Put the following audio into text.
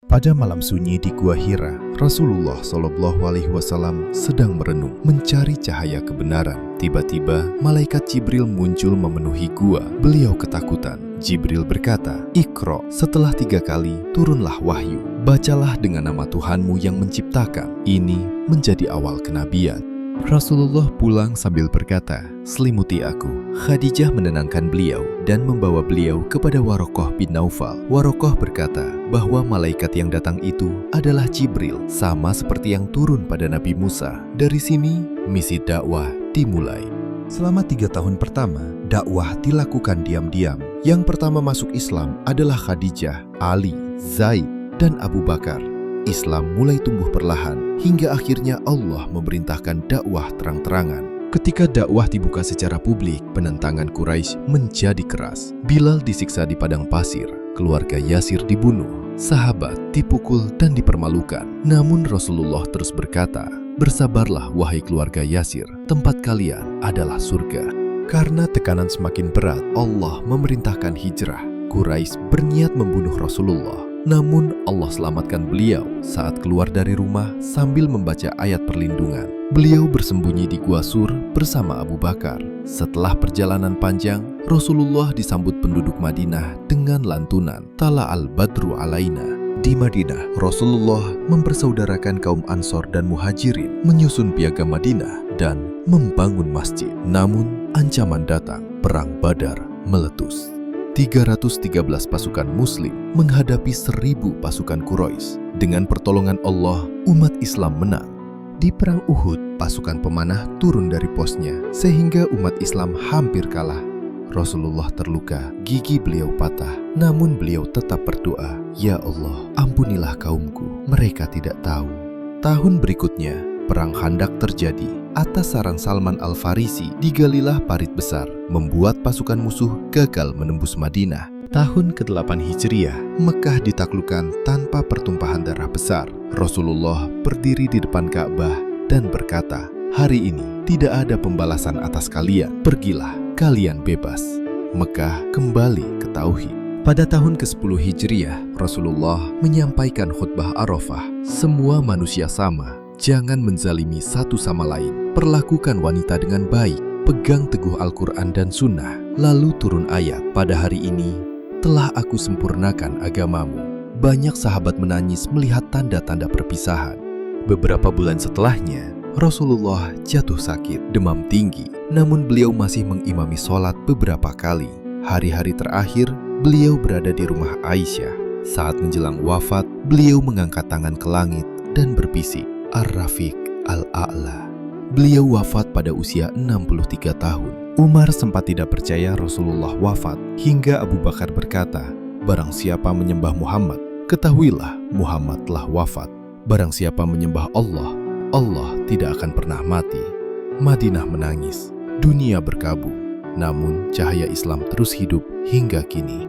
Pada malam sunyi di Gua Hira, Rasulullah SAW sedang merenung, mencari cahaya kebenaran. Tiba-tiba, malaikat Jibril muncul memenuhi gua. Beliau ketakutan. Jibril berkata, "Iqra." Setelah 3 kali, turunlah wahyu. Bacalah dengan nama Tuhanmu yang menciptakan. Ini menjadi awal kenabian. Rasulullah pulang sambil berkata, "Selimuti aku." Khadijah menenangkan beliau dan membawa beliau kepada Warokoh bin Naufal. Warokoh berkata bahwa malaikat yang datang itu adalah Jibril, sama seperti yang turun pada Nabi Musa. Dari sini, misi dakwah dimulai. Selama 3 tahun pertama, dakwah dilakukan diam-diam. Yang pertama masuk Islam adalah Khadijah, Ali, Zaid, dan Abu Bakar. Islam mulai tumbuh perlahan, hingga akhirnya Allah memerintahkan dakwah terang-terangan. Ketika dakwah dibuka secara publik, penentangan Quraisy menjadi keras. Bilal disiksa di padang pasir, keluarga Yasir dibunuh, sahabat dipukul dan dipermalukan. Namun Rasulullah terus berkata, "Bersabarlah wahai keluarga Yasir, tempat kalian adalah surga." Karena tekanan semakin berat, Allah memerintahkan hijrah. Quraisy berniat membunuh Rasulullah. Namun Allah selamatkan beliau saat keluar dari rumah sambil membaca ayat perlindungan. Beliau bersembunyi di Gua Sur bersama Abu Bakar. Setelah perjalanan panjang, Rasulullah disambut penduduk Madinah dengan lantunan "Tala al-Badru alaina." Di Madinah, Rasulullah mempersaudarakan kaum Ansor dan Muhajirin, menyusun piagam Madinah dan membangun masjid. Namun ancaman datang, perang Badar meletus. 313 pasukan Muslim menghadapi 1000 pasukan Quraisy. Dengan pertolongan Allah, umat Islam menang. Di perang Uhud, pasukan pemanah turun dari posnya, sehingga umat Islam hampir kalah. Rasulullah terluka, gigi beliau patah, namun beliau tetap berdoa, "Ya Allah, ampunilah kaumku, mereka tidak tahu." Tahun berikutnya, perang Khandak terjadi. Atas saran Salman Al-Farisi, digalilah parit besar, membuat pasukan musuh gagal menembus Madinah. Tahun ke-8 Hijriah, Mekah ditaklukkan tanpa pertumpahan darah besar. Rasulullah berdiri di depan Ka'bah dan berkata, "Hari ini tidak ada pembalasan atas kalian. Pergilah, kalian bebas." Mekah kembali ke tauhid. Pada tahun ke-10 Hijriah, Rasulullah menyampaikan khutbah Arafah. Semua manusia sama. Jangan menzalimi satu sama lain. Perlakukan wanita dengan baik. Pegang teguh Al-Quran dan Sunnah. Lalu turun ayat, "Pada hari ini telah aku sempurnakan agamamu." Banyak sahabat menangis melihat tanda-tanda perpisahan. Beberapa bulan setelahnya, Rasulullah jatuh sakit, demam tinggi. Namun beliau masih mengimami sholat beberapa kali. Hari-hari terakhir, beliau berada di rumah Aisyah. Saat menjelang wafat, beliau mengangkat tangan ke langit dan berbisik, "Ar-Rafiq Al-A'la." Beliau wafat pada usia 63 tahun. Umar sempat tidak percaya Rasulullah wafat, hingga Abu Bakar berkata, "Barang siapa menyembah Muhammad, ketahuilah Muhammad telah wafat. Barang siapa menyembah Allah, Allah tidak akan pernah mati." Madinah menangis, dunia berkabung. Namun cahaya Islam terus hidup hingga kini.